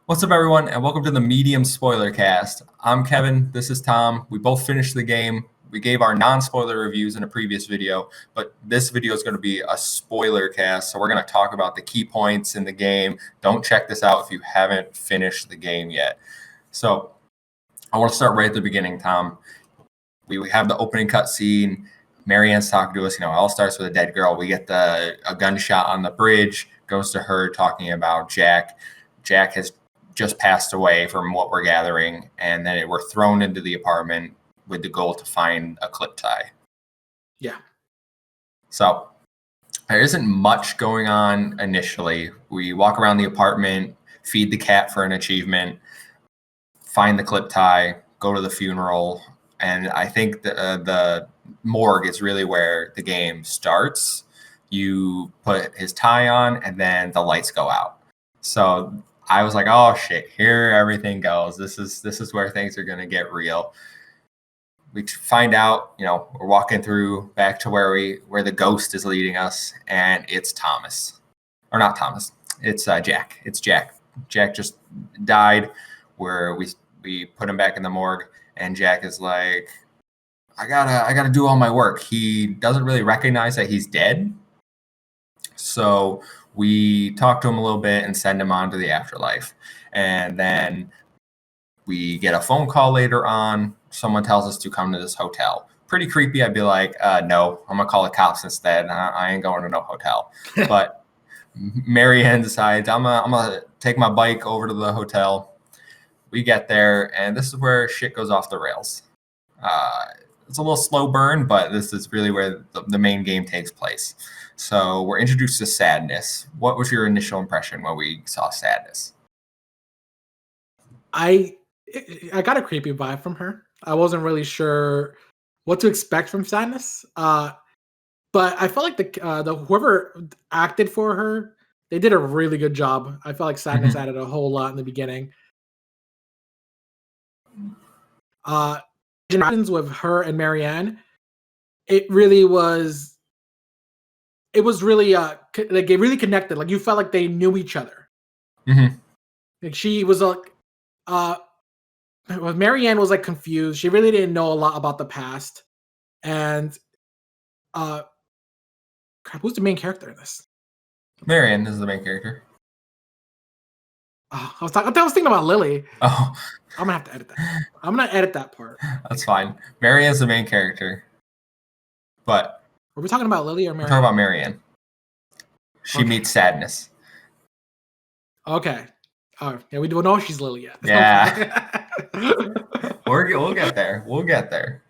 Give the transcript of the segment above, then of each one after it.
What's up, everyone, and welcome to the Medium Spoilercast. I'm Kevin. This is Tom. We both finished the game. We gave our non-spoiler reviews in a previous video, but this video is going to be a spoiler cast, so we're going to talk about the key points in the game. Don't check this out if you haven't finished the game yet. So I want to start right at the beginning, Tom. We have the opening cutscene. Marianne's talking to us. It all starts with a dead girl. We get a gunshot on the bridge, goes to her talking about Jack. Jack has just passed away from what we're gathering, and then we're thrown into the apartment with the goal to find a clip tie. Yeah. So there isn't much going on initially. We walk around the apartment, feed the cat for an achievement, find the clip tie, go to the funeral, and I think the morgue is really where the game starts. You put his tie on, and then the lights go out. So I was like, oh shit, here everything goes. This is where things are gonna get real. We find out, we're walking through back to where the ghost is leading us, and it's Thomas. Or not Thomas. It's Jack. It's Jack. Jack just died. Where we put him back in the morgue, and Jack is like, I gotta do all my work. He doesn't really recognize that he's dead. So we talk to him a little bit and send him on to the afterlife. And then we get a phone call later on. Someone tells us to come to this hotel. Pretty creepy. I'd be like, no, I'm going to call the cops instead. I ain't going to no hotel. But Marianne decides, I'm going to take my bike over to the hotel. We get there, and this is where shit goes off the rails. It's a little slow burn, but this is really where the main game takes place. So we're introduced to Sadness. What was your initial impression when we saw Sadness? I got a creepy vibe from her. I wasn't really sure what to expect from Sadness. But I felt like the whoever acted for her, they did a really good job. I felt like Sadness added a whole lot in the beginning. Interactions with her and Marianne, it really was. It was really like it really connected. Like you felt like they knew each other. Mm-hmm. Like she was like, Marianne was like confused. She really didn't know a lot about the past, and who's the main character in this? Marianne is the main character. I was thinking about Lily. Oh, I'm gonna have to edit that. I'm gonna edit that part. That's fine. Marianne's the main character, but are we talking about Lily or Marianne? We're talking about Marianne. She meets Sadness. Okay. Oh, yeah, we don't know if she's Lily yet. Yeah. We'll get there. We'll get there.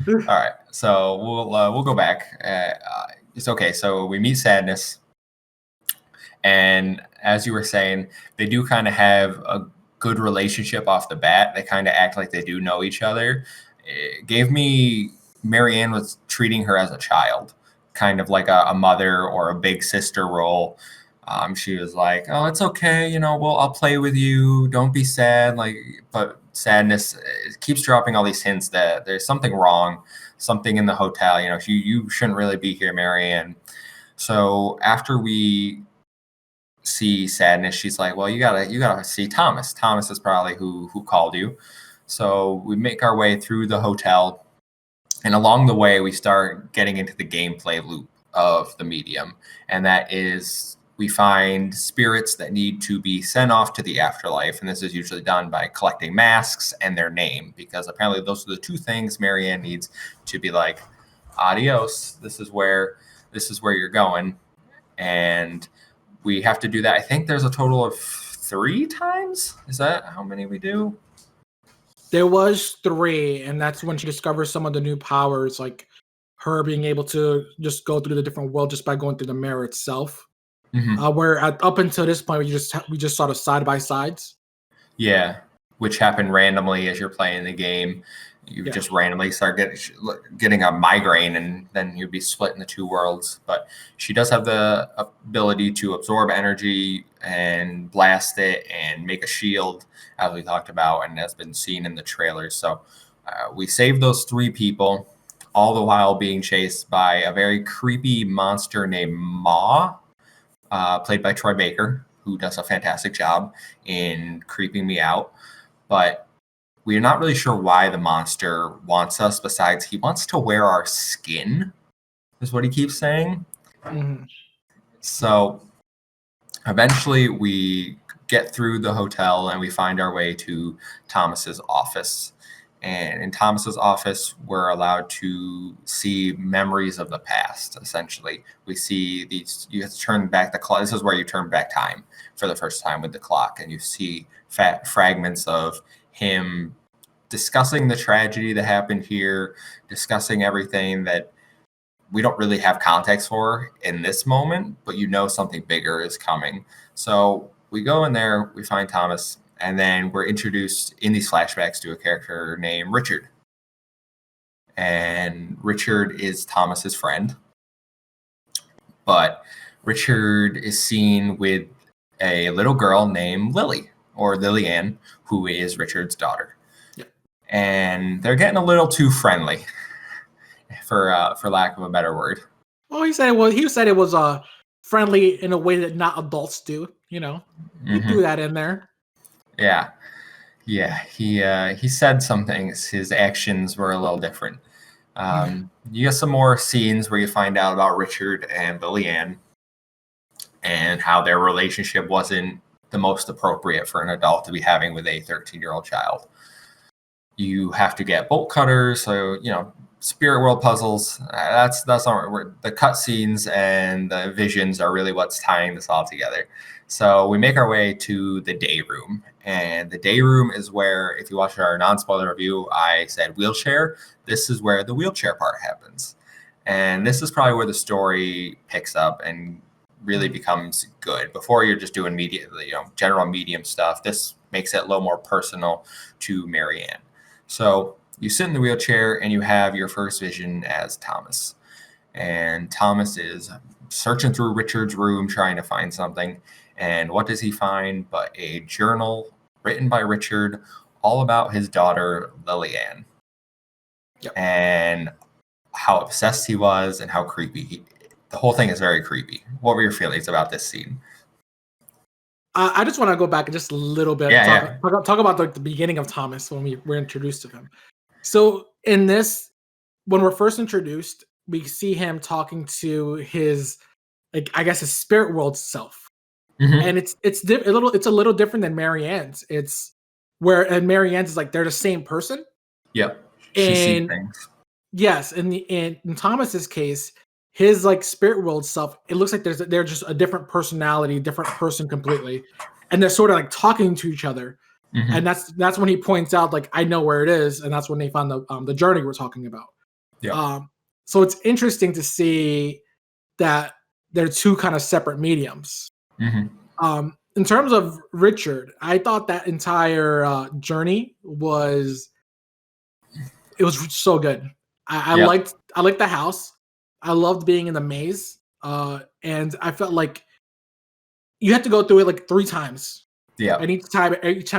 All right. So we'll go back. It's okay. So we meet Sadness, and as you were saying, they do kind of have a good relationship off the bat. They kind of act like they do know each other. It gave me Marianne was treating her as a child, kind of like a mother or a big sister role. She was like, "Oh, it's okay, I'll play with you. Don't be sad." But Sadness keeps dropping all these hints that there's something wrong, something in the hotel. You shouldn't really be here, Marianne. So after we see Sadness, she's like, "Well, you gotta see Thomas. Thomas is probably who called you." So we make our way through the hotel. And along the way, we start getting into the gameplay loop of the medium. And that is, we find spirits that need to be sent off to the afterlife. And this is usually done by collecting masks and their name, because apparently those are the two things Marianne needs to be like, adios, this is where you're going. And we have to do that. I think there's a total of 3 times. Is that how many we do? There was 3, and that's when she discovers some of the new powers, like her being able to just go through the different world just by going through the mirror itself. Mm-hmm. Where up until this point, we just saw the side by sides. Yeah, which happen randomly as you're playing the game. You just randomly start getting a migraine, and then you'd be split in the 2 worlds. But she does have the ability to absorb energy and blast it and make a shield, as we talked about, and has been seen in the trailers. So we saved those 3 people, all the while being chased by a very creepy monster named Ma, played by Troy Baker. who does a fantastic job in creeping me out. But we're not really sure why the monster wants us, besides he wants to wear our skin, is what he keeps saying. Mm-hmm. So eventually we get through the hotel and we find our way to Thomas's office. And in Thomas's office, we're allowed to see memories of the past. Essentially, we see these. You have to turn back the clock. This is where you turn back time for the first time with the clock, and you see fragments of him discussing the tragedy that happened here, discussing everything that we don't really have context for in this moment, but you know something bigger is coming. So we go in there, we find Thomas, and then we're introduced in these flashbacks to a character named Richard. And Richard is Thomas's friend. But Richard is seen with a little girl named Lily, or Lillian, who is Richard's daughter. Yep. And they're getting a little too friendly, for lack of a better word. Well, he said it was friendly in a way that not adults do. You know, he threw that in there. Yeah. He said some things. His actions were a little different. You get some more scenes where you find out about Richard and Lillian and how their relationship wasn't the most appropriate for an adult to be having with a 13-year-old child. You have to get bolt cutters, so spirit world puzzles. That's not the cutscenes and the visions are really what's tying this all together. So we make our way to the day room, and the day room is where, if you watch our non-spoiler review, I said wheelchair. This is where the wheelchair part happens, and this is probably where the story picks up and really becomes good. Before you're just doing general medium stuff. This makes it a little more personal to Marianne. So you sit in the wheelchair and you have your first vision as Thomas. And Thomas is searching through Richard's room trying to find something. And what does he find but a journal written by Richard all about his daughter, Lillian. Yep. And how obsessed he was and how creepy. The whole thing is very creepy. What were your feelings about this scene? I just want to go back just a little bit. Talk about the beginning of Thomas when we were introduced to him. So in this, when we're first introduced, we see him talking to his, his spirit world self, and it's a little different than Marianne's. It's where Marianne's is like they're the same person. Yep. She sees things. Yes, in Thomas's case, his spirit world self, it looks like they're just a different personality, different person completely, and they're sort of talking to each other. Mm-hmm. And that's when he points out I know where it is, and that's when they found the journey we're talking about. Yeah. So it's interesting to see that they're two kind of separate mediums. Mm-hmm. In terms of Richard, I thought that entire journey was so good. I liked the house. I loved being in the maze, and I felt like you had to go through it 3 times. Yeah. And each time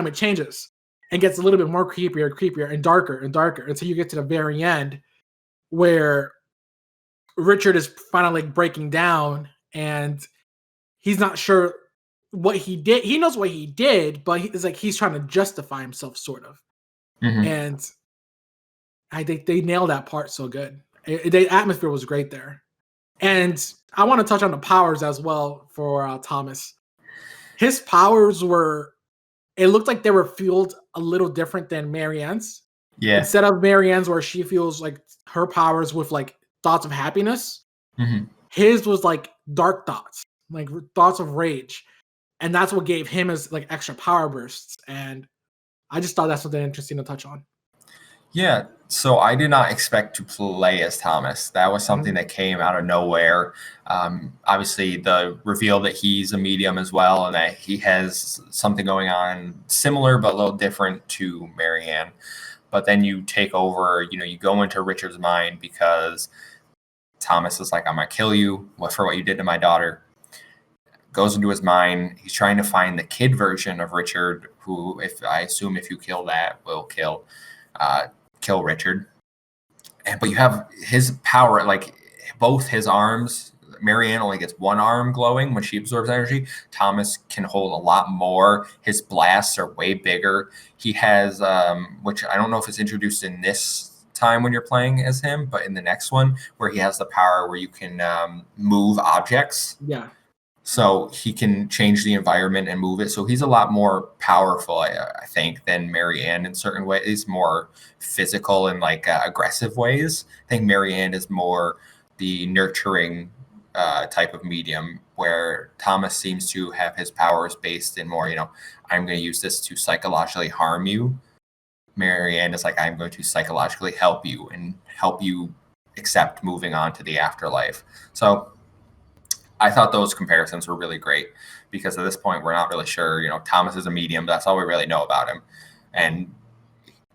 it changes and gets a little bit more creepier and darker until you get to the very end, where Richard is finally breaking down and he's not sure what he did. He knows what he did, but he's trying to justify himself, sort of. Mm-hmm. And I think they nailed that part so good. The atmosphere was great there. And I want to touch on the powers as well for Thomas. His powers it looked like they were fueled a little different than Marianne's. Yeah. Instead of Marianne's, where she feels like her powers with thoughts of happiness, mm-hmm. his was dark thoughts, thoughts of rage. And that's what gave him his extra power bursts. And I just thought that's something interesting to touch on. Yeah, so I did not expect to play as Thomas. That was something that came out of nowhere. Obviously, the reveal that he's a medium as well and that he has something going on similar but a little different to Marianne. But then you take over, you go into Richard's mind because Thomas is like, I'm going to kill you for what you did to my daughter. Goes into his mind. He's trying to find the kid version of Richard, who, if you kill that, will kill Richard. But you have his power, both his arms Marianne only gets one arm glowing when she absorbs energy. Thomas can hold a lot more. His blasts are way bigger. He has, which I don't know if it's introduced in this time when you're playing as him, but in the next one, where he has the power where you can move objects. Yeah. So he can change the environment and move it. So he's a lot more powerful, I think, than Marianne in certain ways, more physical and like aggressive ways. I think Marianne is more the nurturing type of medium, where Thomas seems to have his powers based in more, I'm going to use this to psychologically harm you. Marianne is like, I'm going to psychologically help you and help you accept moving on to the afterlife. So I thought those comparisons were really great, because at this point we're not really sure. Thomas is a medium. That's all we really know about him. And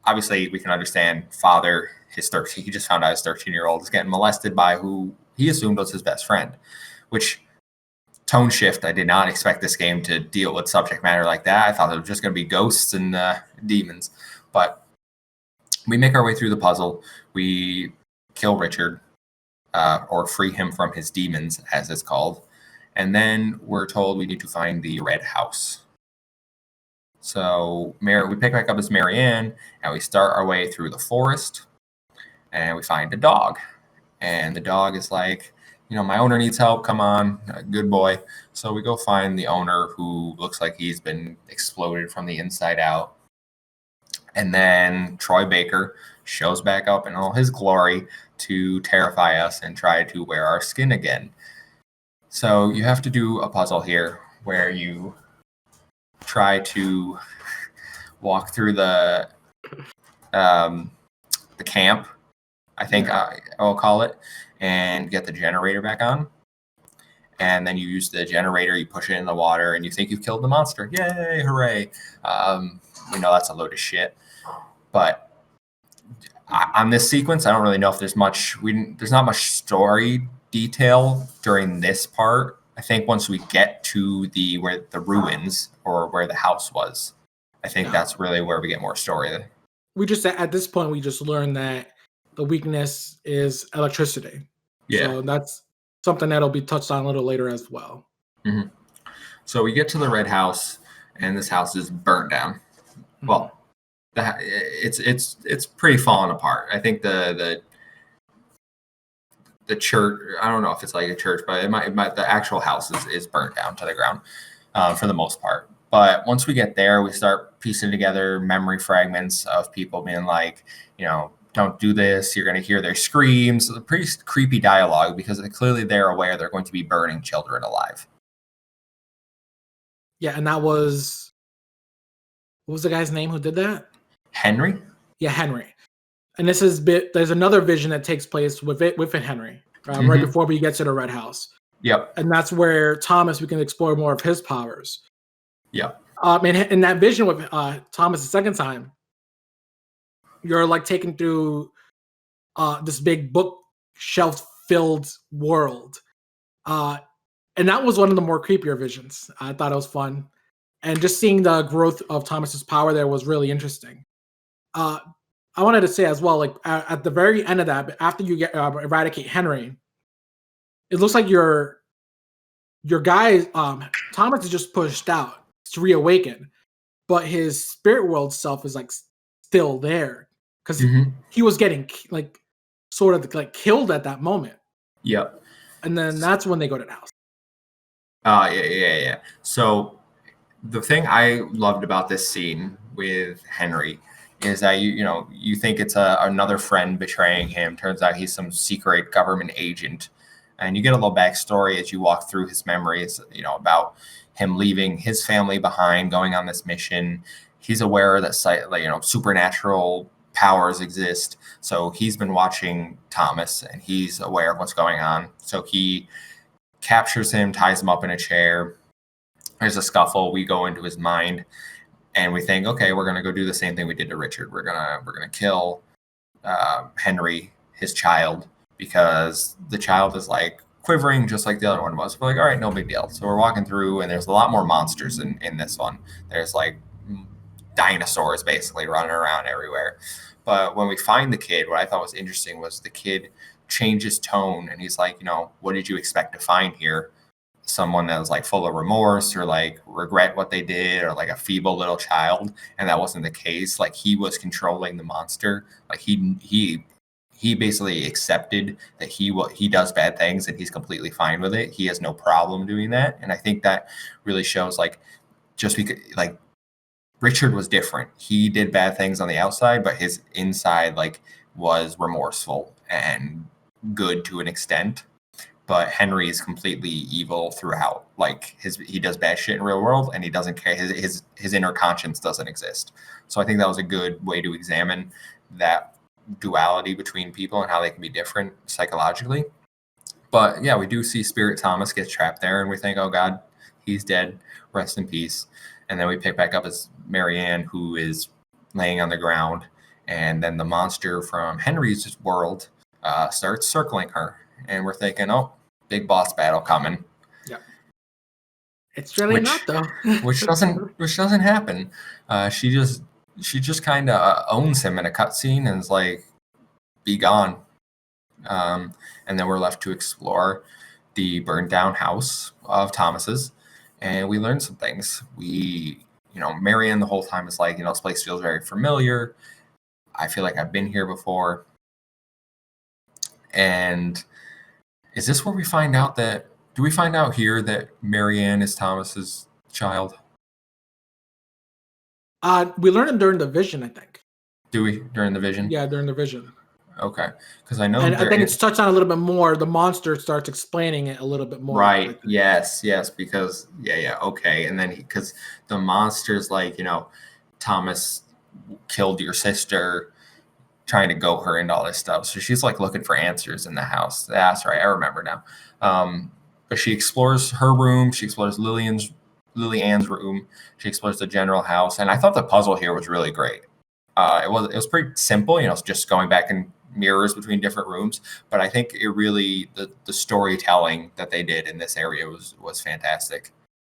obviously we can understand father, he just found out his 13-year-old is getting molested by who he assumed was his best friend, which tone shift. I did not expect this game to deal with subject matter like that. I thought it was just going to be ghosts and demons. But we make our way through the puzzle. We kill Richard. Or free him from his demons, as it's called. And then we're told we need to find the red house. So we pick back up as Marianne, and we start our way through the forest, and we find a dog. And the dog is like, my owner needs help. Come on, good boy. So we go find the owner, who looks like he's been exploded from the inside out. And then Troy Baker shows back up in all his glory to terrify us and try to wear our skin again. So you have to do a puzzle here where you try to walk through the camp, I think I'll call it, and get the generator back on. And then you use the generator, you push it in the water, and you think you've killed the monster. Yay, hooray. That's a load of shit. But on this sequence, I don't really know if there's much. There's not much story detail during this part. I think once we get to where the ruins, or where the house was, I think that's really where we get more story. We just, at this point, we just learned that the weakness is electricity. Yeah. So that's something that'll be touched on a little later as well. Mm-hmm. So we get to the red house, and this house is burnt down. Mm-hmm. Well, it's pretty fallen apart. I think the church, I don't know if it's like a church, but the actual house is burnt down to the ground for the most part. But once we get there, we start piecing together memory fragments of people being like, don't do this. You're going to hear their screams. It's a pretty creepy dialogue, because clearly they're aware they're going to be burning children alive. Yeah, and that was, what was the guy's name who did that? Henry? Yeah, Henry. And there's another vision that takes place within Henry, right before we get to the red house. Yep. And that's where Thomas, we can explore more of his powers. Yep. In that vision with Thomas the second time, you're like taken through this big bookshelf filled world. And that was one of the more creepier visions. I thought it was fun. And just seeing the growth of Thomas's power there was really interesting. I wanted to say as well, like at the very end of that, after you get eradicate Henry, it looks like your guy Thomas is just pushed out to reawaken, but his spirit world self is like still there, because he was getting like sort of like killed at that moment. Yep. And then that's when they go to the house. Yeah. So the thing I loved about this scene with Henry is that you think it's another friend betraying him. Turns out he's some secret government agent, and you get a little backstory as you walk through his memories, about him leaving his family behind, going on this mission. He's aware that supernatural powers exist, so he's been watching Thomas, and he's aware of what's going on. So he captures him, ties him up in a chair. There's a scuffle. We go into his mind. And we think, okay, we're going to go do the same thing we did to Richard. We're gonna kill Henry, his child, because the child is like quivering just like the other one was. We're like, all right, no big deal. So we're walking through, and there's a lot more monsters in this one. There's like dinosaurs basically running around everywhere. But when we find the kid, what I thought was interesting was the kid change his tone, and he's like, what did you expect to find here? Someone that was like full of remorse or like regret what they did, or like a feeble little child. And that wasn't the case. Like, he was controlling the monster. Like, he basically accepted that he does bad things and he's completely fine with it. He has no problem doing that. And I think that really shows, like, just because, like, Richard was different. He did bad things on the outside, but his inside, like, was remorseful and good to an extent. But Henry is completely evil throughout. Like, he does bad shit in real world, and he doesn't care. His inner conscience doesn't exist. So I think that was a good way to examine that duality between people and how they can be different psychologically. But yeah, we do see Spirit Thomas get trapped there, and we think, oh God, he's dead. Rest in peace. And then we pick back up as Marianne, who is laying on the ground, and then the monster from Henry's world starts circling her. And we're thinking, oh, big boss battle coming. Yeah, it's really not though. which doesn't happen. She just kind of owns him in a cutscene and is like, "Be gone." And then we're left to explore the burned down house of Thomas's, and we learn some things. Marianne the whole time is like, this place feels very familiar. I feel like I've been here before. And is this where we find out do we find out here that Marianne is Thomas's child? We learned it during the vision, I think. Do we, during the vision? Yeah, during the vision. Okay, because I know, and I think it's touched on a little bit more. The monster starts explaining it a little bit more. Right. Yes. Because okay, and then because the monster's like, Thomas killed your sister, trying to goat her into all this stuff. So she's like looking for answers in the house. That's right. I remember now. But she explores her room. She explores Lily Ann's room. She explores the general house. And I thought the puzzle here was really great. It was pretty simple, just going back in mirrors between different rooms. But I think it really, the storytelling that they did in this area was fantastic.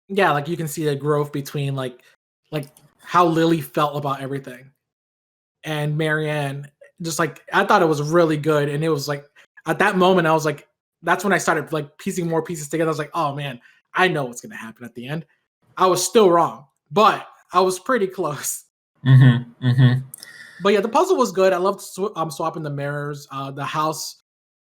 Yeah, like you can see the growth between like how Lily felt about everything and Marianne. Just like, I thought it was really good. And it was like, at that moment, I was like, that's when I started like piecing more pieces together. I was like, oh man, I know what's going to happen at the end. I was still wrong, but I was pretty close. Mm-hmm, mm-hmm. But yeah, the puzzle was good. I loved swapping the mirrors. The house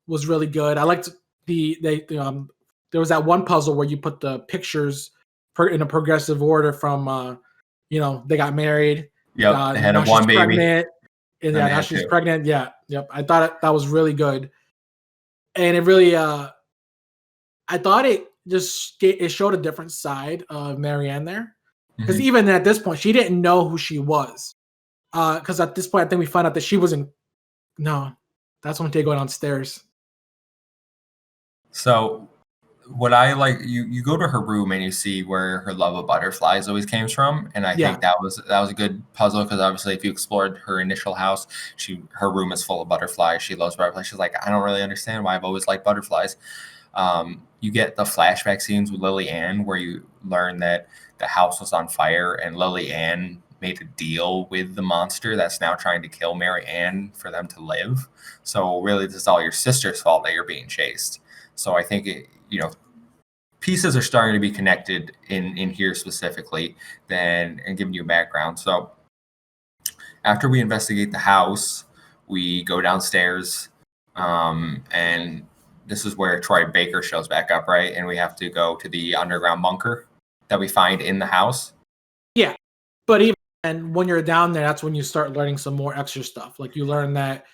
was really good. I liked there was that one puzzle where you put the pictures in a progressive order from, they got married. Yep, they had a one baby. Pregnant. And yeah, now she's pregnant. Yeah, yep. I thought that was really good, and it really, I thought it showed a different side of Marianne there, because even at this point, she didn't know who she was. Because at this point, I think we found out that she wasn't. No, that's when they go downstairs. So, what I like, you go to her room and you see where her love of butterflies always came from, and I think that was a good puzzle, because obviously if you explored her initial house, her room is full of butterflies. She loves butterflies. She's like, I don't really understand why I've always liked butterflies. You get the flashback scenes with Lily Ann where you learn that the house was on fire and Lily Ann made a deal with the monster that's now trying to kill Mary Ann for them to live. So really, this is all your sister's fault that you're being chased. So I think pieces are starting to be connected in here specifically, and giving you a background. So after we investigate the house, we go downstairs, and this is where Troy Baker shows back up, right? And we have to go to the underground bunker that we find in the house. Yeah, but even when you're down there, that's when you start learning some more extra stuff. Like you learn that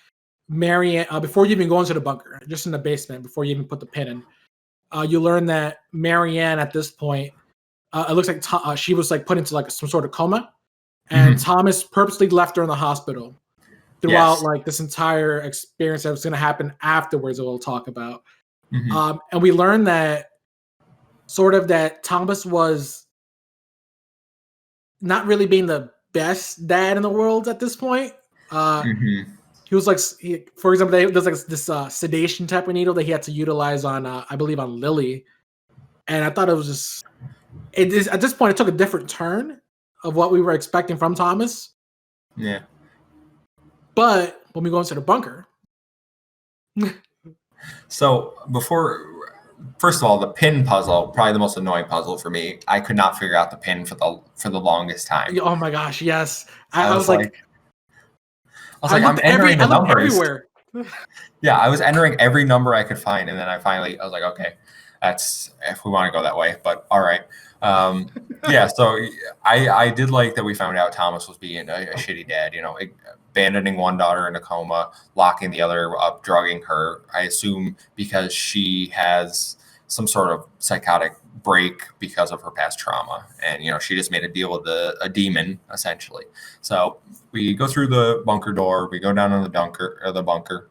Marianne, before you even go into the bunker, just in the basement, before you even put the pin in, you learn that Marianne at this point, it looks like she was like put into like some sort of coma, and Thomas purposely left her in the hospital throughout like this entire experience that was going to happen afterwards that we'll talk about. And we learned that that Thomas was not really being the best dad in the world at this point. He was like, for example, there's like this sedation type of needle that he had to utilize on, I believe, on Lily. And I thought it was just, at this point, it took a different turn of what we were expecting from Thomas. Yeah. But when we go into the bunker, So first of all, the pin puzzle, probably the most annoying puzzle for me. I could not figure out the pin for the longest time. Oh my gosh, yes. I I was was like, like, I'm entering the I looked numbers. everywhere. Yeah, I was entering every number I could find, and then I was like, okay, that's if we want to go that way. But all right, yeah. So I did like that we found out Thomas was being a shitty dad. Abandoning one daughter in a coma, locking the other up, drugging her. I assume because she has some sort of psychotic break because of her past trauma, and she just made a deal with a demon essentially. So we go through the bunker door, we go down in the bunker,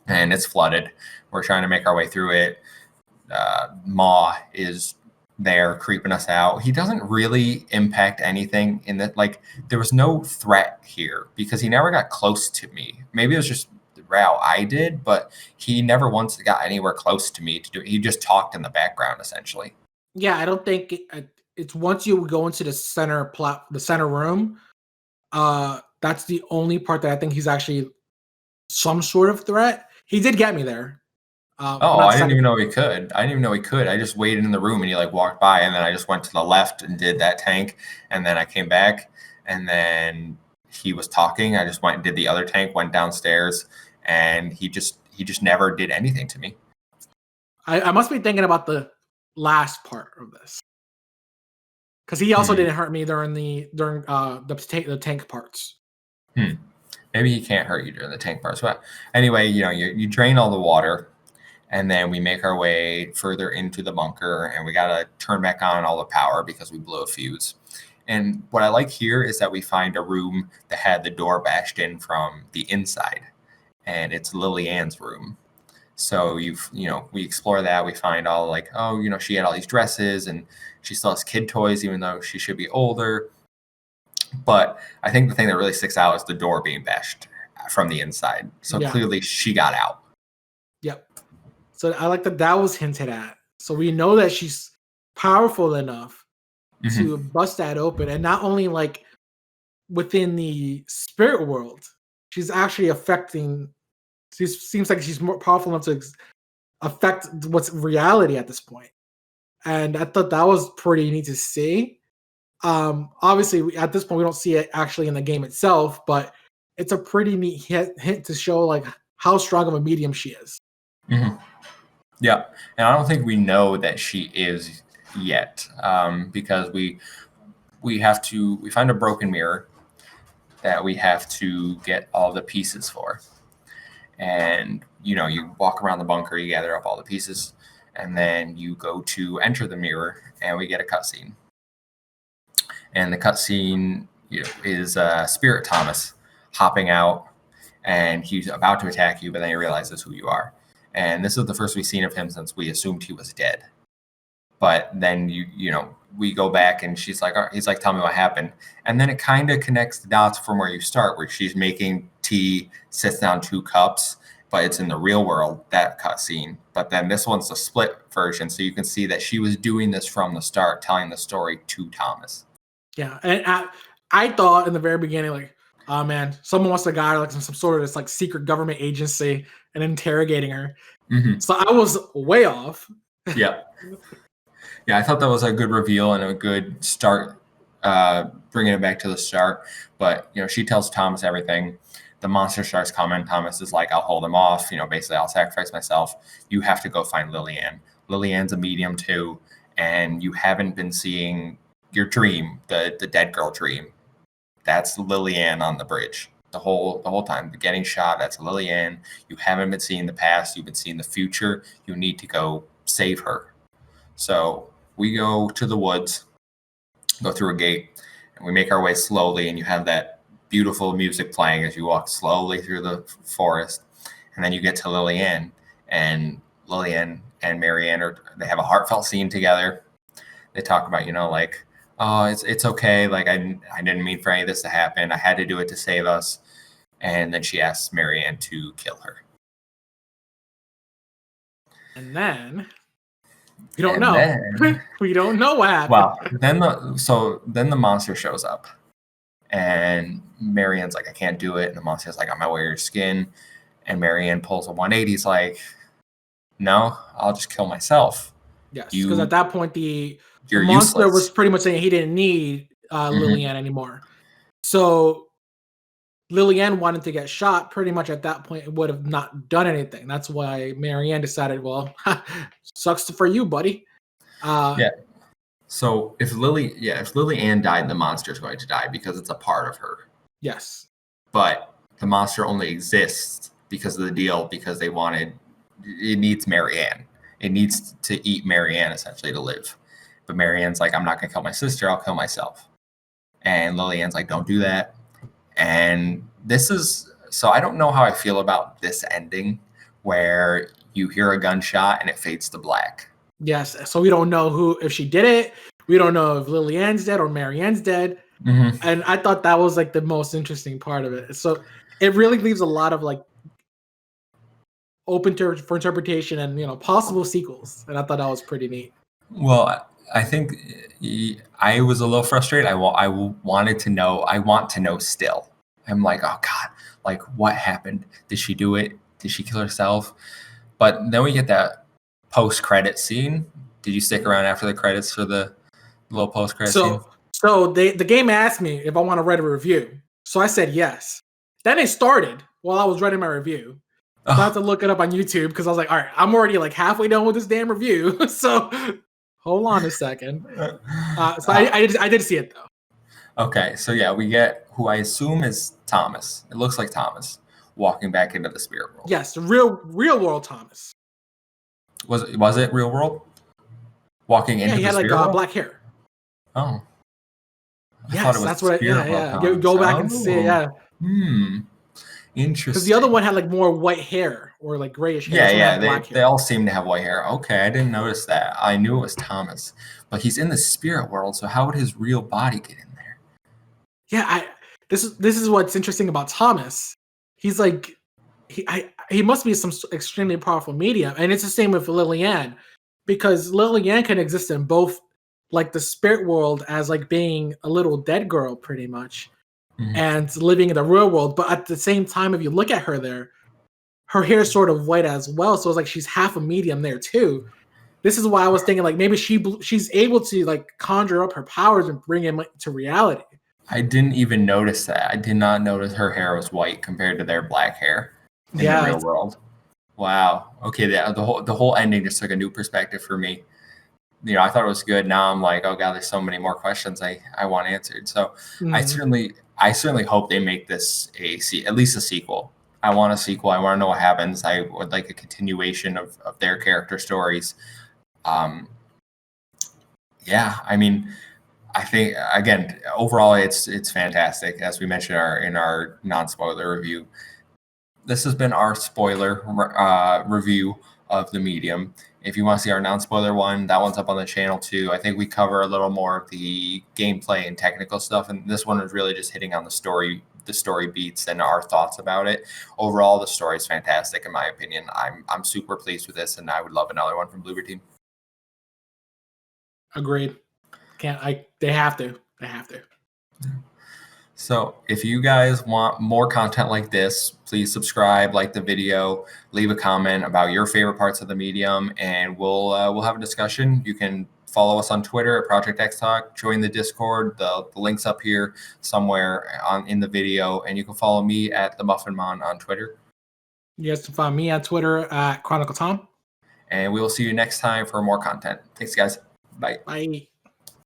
and it's flooded. We're trying to make our way through it. Ma is there creeping us out. He doesn't really impact anything in that. Like, there was no threat here because he never got close to me. Maybe it was just the route I did, but he never once got anywhere close to me to do it. He just talked in the background essentially. Yeah, I don't think it's once you go into the center room. That's the only part that I think he's actually some sort of threat. He did get me there. Oh, Not I didn't second. even know he could. I didn't even know he could. I just waited in the room and he like walked by, and then I just went to the left and did that tank, and then I came back, and then he was talking. I just went and did the other tank, went downstairs, and he just never did anything to me. I must be thinking about the last part of this because he also Hmm. didn't hurt me during the tank parts. Maybe he can't hurt you during the tank parts. But anyway, you drain all the water, and then we make our way further into the bunker, and we gotta turn back on all the power because we blew a fuse. And what I like here is that we find a room that had the door bashed in from the inside, and it's Lily Ann's room. So we explore that. We find all like, oh, she had all these dresses, and she still has kid toys, even though she should be older. But I think the thing that really sticks out is the door being bashed from the inside. So Yeah. clearly she got out. Yep. So I like that was hinted at. So we know that she's powerful enough Mhm. to bust that open, and not only like within the spirit world, she's actually affecting. She seems like she's more powerful enough to affect what's reality at this point. And I thought that was pretty neat to see. Obviously, at this point, we don't see it actually in the game itself, but it's a pretty neat hint to show like how strong of a medium she is. Mhm. Yeah, and I don't think we know that she is yet, because we find a broken mirror that we have to get all the pieces for, and you walk around the bunker, you gather up all the pieces, and then you go to enter the mirror, and we get a cutscene, and the cutscene is Spirit Thomas hopping out, and he's about to attack you, but then he realizes who you are, and this is the first we've seen of him since we assumed he was dead. But then we go back, and he's like, tell me what happened. And then it kind of connects the dots from where you start, where she's making tea, sits down 2 cups, but it's in the real world, that cutscene. But then this one's the split version. So you can see that she was doing this from the start, telling the story to Thomas. Yeah, and I thought in the very beginning, like, oh man, someone wants to guide her like some sort of this like secret government agency and interrogating her. Mm-hmm. So I was way off. Yeah. Yeah, I thought that was a good reveal and a good start, bringing it back to the start. But she tells Thomas everything. The monster starts coming. Thomas is like, I'll hold him off. Basically, I'll sacrifice myself. You have to go find Lily Ann. Lily Ann's a medium too, and you haven't been seeing your dream, the dead girl dream. That's Lily Ann on the bridge the whole time. Getting shot. That's Lily Ann. You haven't been seeing the past. You've been seeing the future. You need to go save her. So we go to the woods, go through a gate, and we make our way slowly, and you have that beautiful music playing as you walk slowly through the forest. And then you get to Lily Ann, and Lily Ann and Marianne they have a heartfelt scene together. They talk about, like, oh, it's okay. Like, I didn't mean for any of this to happen. I had to do it to save us. And then she asks Marianne to kill her. And then we don't And know. then, We don't know what happened. well, then the monster shows up, and Marianne's like, I can't do it. And the monster's like, I'm gonna wear your skin. And Marianne pulls a 180. He's like, No, I'll just kill myself. Yes, because at that point the You're monster useless. was pretty much saying he didn't need Lillian anymore. So Lillian wanted to get shot. Pretty much at that point, it would have not done anything. That's why Marianne decided, well, sucks for you, buddy. Yeah. So if Lillian died, the monster is going to die because it's a part of her. Yes. But the monster only exists because of the deal, because it needs Marianne. It needs to eat Marianne essentially to live. But Marianne's like, I'm not going to kill my sister. I'll kill myself. And Lillian's like, don't do that. And so I don't know how I feel about this ending where you hear a gunshot and it fades to black. Yes. So we don't know if she did it. We don't know if Lillian's dead or Marianne's dead. Mm-hmm. And I thought that was like the most interesting part of it. So it really leaves a lot of like open for interpretation and possible sequels. And I thought that was pretty neat. Well, I think I was a little frustrated. I wanted to know. I want to know still. I'm like, oh God, like what happened? Did she do it? Did she kill herself? But then we get that post-credit scene. Did you stick around after the credits for the little post-credit scene? So the game asked me if I want to write a review. So I said yes. Then it started while I was writing my review. So I had to look it up on YouTube because I was like, all right, I'm already like halfway done with this damn review. So hold on a second. I did see it though. Okay, so yeah, we get who I assume is Thomas. It looks like Thomas walking back into the spirit world. Yes, real world Thomas. Was it real world? Walking into the spirit world? Yeah, he had like black hair. Oh. Yes, that's what. Yeah. Go back and see it. Yeah. Interesting. Because the other one had like more white hair or like grayish hair. Yeah. They all seem to have white hair. Okay, I didn't notice that. I knew it was Thomas, but he's in the spirit world. So how would his real body get in there? Yeah, this is what's interesting about Thomas. He's like he must be some extremely powerful medium, and it's the same with Lillian, because Lillian can exist in both, like the spirit world as like being a little dead girl, pretty much. And living in the real world, but at the same time, if you look at her there, her hair is sort of white as well, so it's like she's half a medium there too. This is why I was thinking like maybe she's able to like conjure up her powers and bring them to reality. I didn't even notice that. I did not notice her hair was white compared to their black hair in the real world. Wow. Okay, the whole ending just took a new perspective for me. I thought it was good. Now I'm like, oh God, there's so many more questions I want answered. So I certainly hope they make this at least a sequel. I want a sequel. I want to know what happens. I would like a continuation of their character stories. Yeah, I mean, I think again, overall, it's fantastic. As we mentioned in our non-spoiler review, this has been our spoiler review of The Medium. If you want to see our non-spoiler one, that one's up on the channel too. I think we cover a little more of the gameplay and technical stuff, and this one is really just hitting on the story beats and our thoughts about it. Overall, the story is fantastic in my opinion. I'm super pleased with this, and I would love another one from Bloober Team. Agreed. They have to. So if you guys want more content like this, please subscribe, like the video, leave a comment about your favorite parts of The Medium, and we'll have a discussion. You can follow us on Twitter at Project X Talk, join the Discord. The link's up here somewhere in the video, and you can follow me at the Muffin Mon on Twitter. You guys can find me on Twitter at Chronicle Tom. And we will see you next time for more content. Thanks, guys. Bye. Bye.